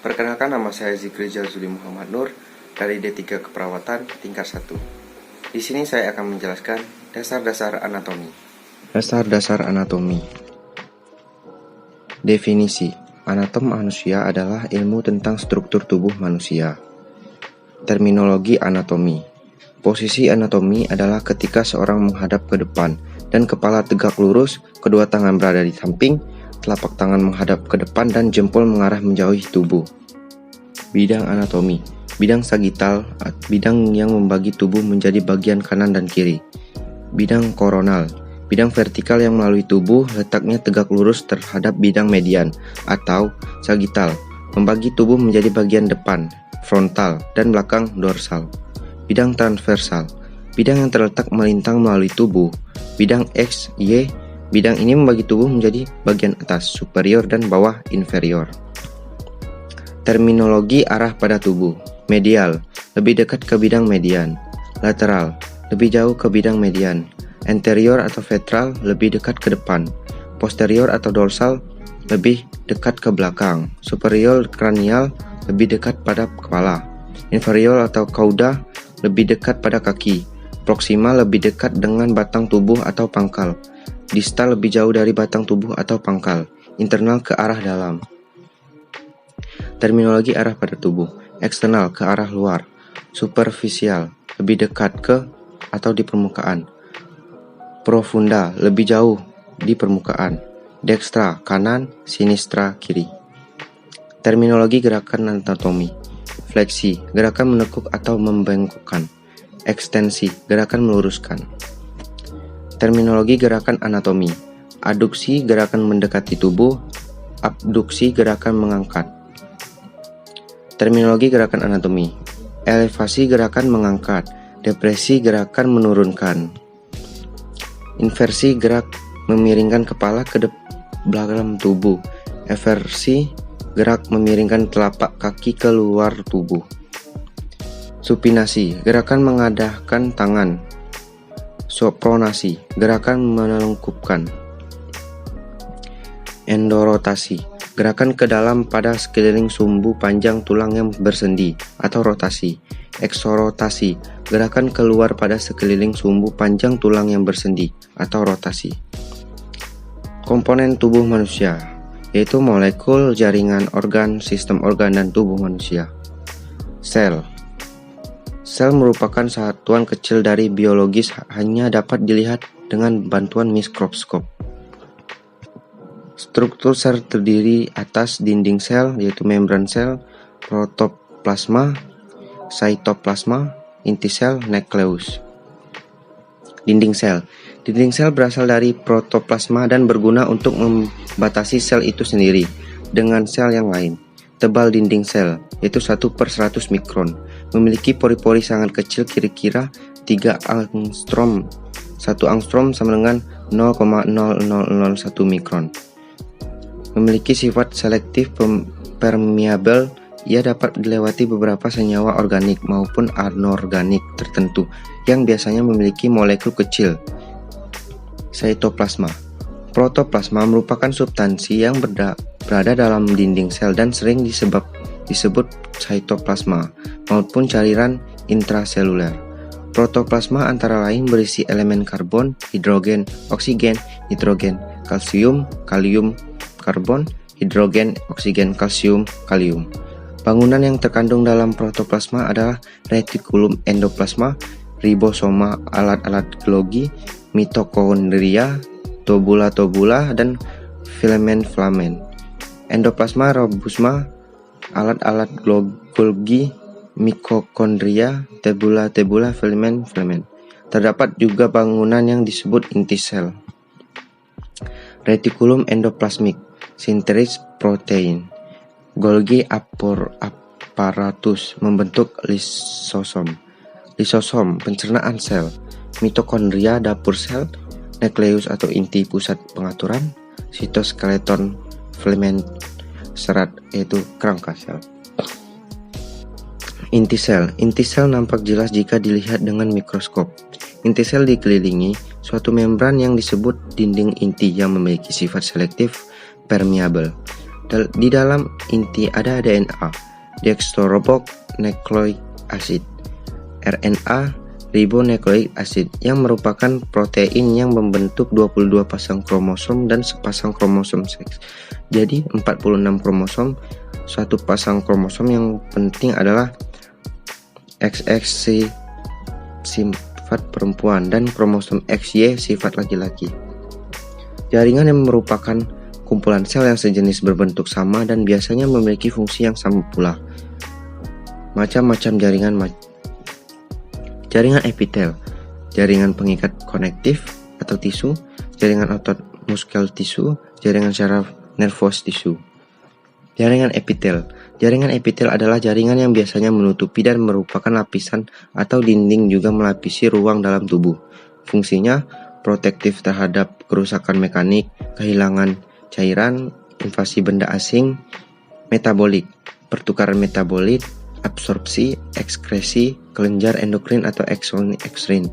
Perkenalkan, nama saya Zikri Jazuli Muhammad Nur dari D3 Keperawatan tingkat 1. Di sini saya akan menjelaskan dasar-dasar anatomi. Dasar-dasar anatomi. Definisi: anatom manusia adalah ilmu tentang struktur tubuh manusia. Terminologi anatomi. Posisi anatomi adalah ketika seorang menghadap ke depan dan kepala tegak lurus, kedua tangan berada di samping, telapak tangan menghadap ke depan dan jempol mengarah menjauhi tubuh. Bidang anatomi. Bidang sagital, bidang yang membagi tubuh menjadi bagian kanan dan kiri. Bidang koronal. Bidang vertikal yang melalui tubuh, letaknya tegak lurus terhadap bidang median atau sagital, membagi tubuh menjadi bagian depan, frontal, dan belakang, dorsal. Bidang transversal. Bidang yang terletak melintang melalui tubuh. Bidang X, Y. Bidang ini membagi tubuh menjadi bagian atas, superior, dan bawah, inferior. Terminologi arah pada tubuh. Medial, lebih dekat ke bidang median. Lateral, lebih jauh ke bidang median. Anterior atau ventral, lebih dekat ke depan. Posterior atau dorsal, lebih dekat ke belakang. Superior kranial, lebih dekat pada kepala. Inferior atau cauda, lebih dekat pada kaki. Proximal, lebih dekat dengan batang tubuh atau pangkal. Distal, lebih jauh dari batang tubuh atau pangkal. Internal, ke arah dalam. Terminologi arah pada tubuh. Eksternal, ke arah luar. Superficial, lebih dekat ke atau di permukaan. Profunda, lebih jauh di permukaan. Dextra, kanan. Sinistra, kiri. Terminologi gerakan anatomi. Fleksi, gerakan menekuk atau membengkokkan. Ekstensi, gerakan meluruskan. Terminologi gerakan anatomi. Aduksi, gerakan mendekati tubuh. Abduksi, gerakan mengangkat. Terminologi gerakan anatomi. Elevasi, gerakan mengangkat. Depresi, gerakan menurunkan. Inversi, gerak memiringkan kepala ke belakang tubuh. Eversi, gerak memiringkan telapak kaki keluar tubuh. Supinasi, gerakan mengadahkan tangan. Sopronasi, gerakan menelungkupkan. Endorotasi, gerakan ke dalam pada sekeliling sumbu panjang tulang yang bersendi atau rotasi. Eksorotasi, gerakan keluar pada sekeliling sumbu panjang tulang yang bersendi atau rotasi. Komponen tubuh manusia, yaitu molekul, jaringan, organ, sistem organ, dan tubuh manusia. Sel. Sel merupakan satuan kecil dari biologis, hanya dapat dilihat dengan bantuan mikroskop. Struktur sel terdiri atas dinding sel, yaitu membran sel, protoplasma, saitoplasma, inti sel, nukleus. Dinding sel. Dinding sel berasal dari protoplasma dan berguna untuk membatasi sel itu sendiri dengan sel yang lain. Tebal dinding sel, yaitu 1/100 mikron, memiliki pori-pori sangat kecil, kira-kira 3 angstrom. 1 angstrom sama dengan 0,0001 mikron. Memiliki sifat selektif permeabel, ia dapat dilewati beberapa senyawa organik maupun anorganik tertentu yang biasanya memiliki molekul kecil. Saitoplasma. Protoplasma merupakan substansi yang berada dalam dinding sel dan sering disebut saitoplasma maupun cairan intraseluler. Protoplasma antara lain berisi elemen karbon, hidrogen, oksigen, nitrogen, kalsium, kalium, karbon, hidrogen, oksigen, kalsium, kalium. Bangunan yang terkandung dalam protoplasma adalah retikulum endoplasma, ribosoma, alat-alat Golgi, mitokondria, tubula, dan filamen. Endoplasma, ribosoma, alat-alat Golgi, mitokondria, tubula, filamen. Terdapat juga bangunan yang disebut inti sel. Retikulum endoplasmik, sinteris protein. Golgi apparatus, membentuk lisosom. Lisosom, pencernaan sel. Mitokondria, dapur sel. Nukleus atau inti pusat pengaturan. Sitoskeleton, filamen, serat, yaitu kerangka sel. Inti sel. Inti sel nampak jelas jika dilihat dengan mikroskop. Inti sel dikelilingi suatu membran yang disebut dinding inti yang memiliki sifat selektif permeabel. Di dalam inti ada DNA, deoxyribonucleic acid, RNA, ribonucleic acid, yang merupakan protein yang membentuk 22 pasang kromosom dan sepasang kromosom seks. Jadi 46 kromosom, satu pasang kromosom yang penting adalah XX sifat perempuan dan kromosom XY sifat laki-laki. Jaringan yang merupakan kumpulan sel yang sejenis berbentuk sama dan biasanya memiliki fungsi yang sama pula. Macam-macam jaringan. Jaringan epitel, jaringan pengikat konektif atau tisu, jaringan otot muskel tisu, jaringan syaraf nervous tisu. Jaringan epitel. Jaringan epitel adalah jaringan yang biasanya menutupi dan merupakan lapisan atau dinding juga melapisi ruang dalam tubuh. Fungsinya protektif terhadap kerusakan mekanik, kehilangan cairan, invasi benda asing, metabolik, pertukaran metabolit, absorpsi, ekskresi, kelenjar endokrin atau eksorin,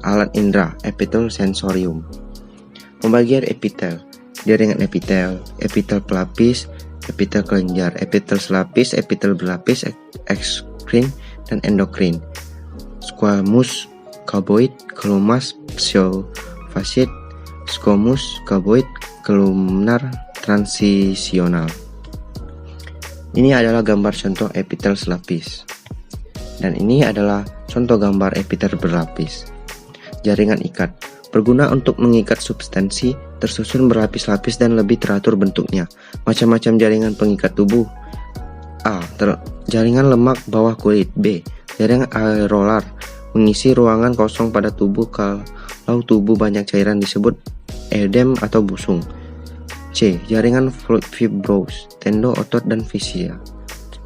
alat indera, epitel sensorium. Pembagian epitel, jaringan epitel, epitel pelapis, epitel kelenjar, epitel selapis, epitel berlapis, ekskrin, dan endokrin, squamous, cuboid, kelumas, pseudofasit, squamous, cuboid, kolumnar, transisional. Ini adalah gambar contoh epitel selapis. Dan ini adalah contoh gambar epitel berlapis. Jaringan ikat berguna untuk mengikat substansi, tersusun berlapis-lapis dan lebih teratur bentuknya. Macam-macam jaringan pengikat tubuh. A. Jaringan lemak bawah kulit. B. Jaringan aerolar, mengisi ruangan kosong pada tubuh. Kalau tubuh banyak cairan disebut edem atau busung. C. Jaringan fibrous, tendo, otot, dan fascia.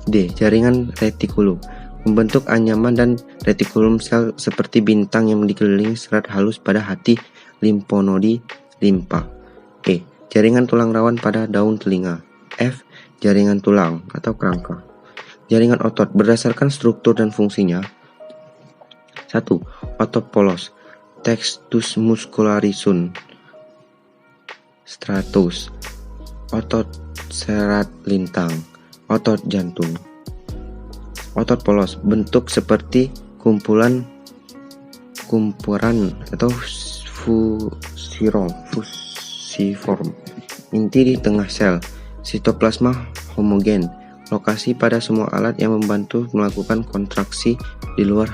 D. Jaringan retikulum, membentuk anyaman dan retikulum sel seperti bintang yang dikelilingi serat halus pada hati limfonodi limpa. E. Jaringan tulang rawan pada daun telinga. F. Jaringan tulang atau kerangka. Jaringan otot berdasarkan struktur dan fungsinya. 1. Otot polos, textus muscularisum. Stratus, otot serat lintang, otot jantung. Otot polos, bentuk seperti kumpulan atau fusiform. Inti di tengah sel, sitoplasma homogen, lokasi pada semua alat yang membantu melakukan kontraksi di luar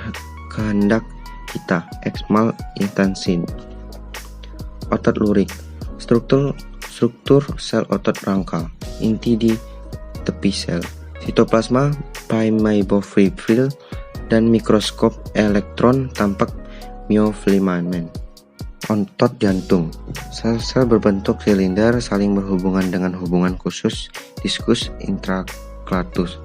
kehendak kita, ekmal intensin. Otot lurik, struktur sel otot rangka, inti di tepi sel, sitoplasma primeval dan mikroskop elektron tampak miofilament. Otot jantung, sel-sel berbentuk silinder saling berhubungan dengan hubungan khusus diskus intraklatus.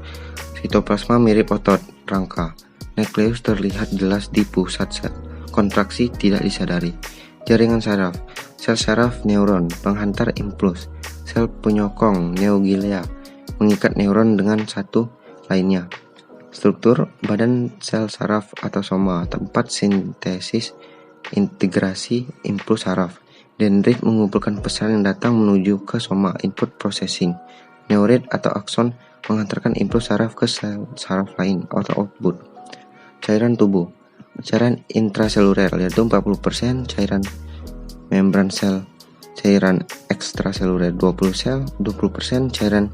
Sitoplasma mirip otot rangka, nukleus terlihat jelas di pusat sel, kontraksi tidak disadari. Jaringan saraf, sel saraf neuron, penghantar impuls, sel penyokong neoglea, mengikat neuron dengan satu lainnya. Struktur badan sel saraf atau soma, tempat sintesis integrasi impuls saraf. Dendrit mengumpulkan pesan yang datang menuju ke soma, input processing. Neurit atau akson menghantarkan impuls saraf ke sel saraf lain atau output. Cairan tubuh, cairan intraseluler yaitu 40%, cairan membran sel, cairan ekstraseluler 20%, cairan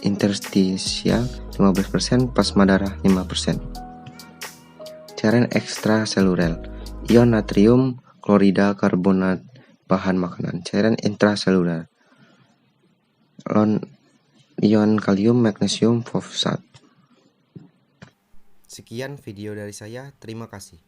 interstisial 15%, plasma darah 5%. Cairan ekstraseluler, ion natrium, klorida, karbonat, bahan makanan. Cairan intraseluler, ion kalium, magnesium, fosfat. Sekian video dari saya, terima kasih.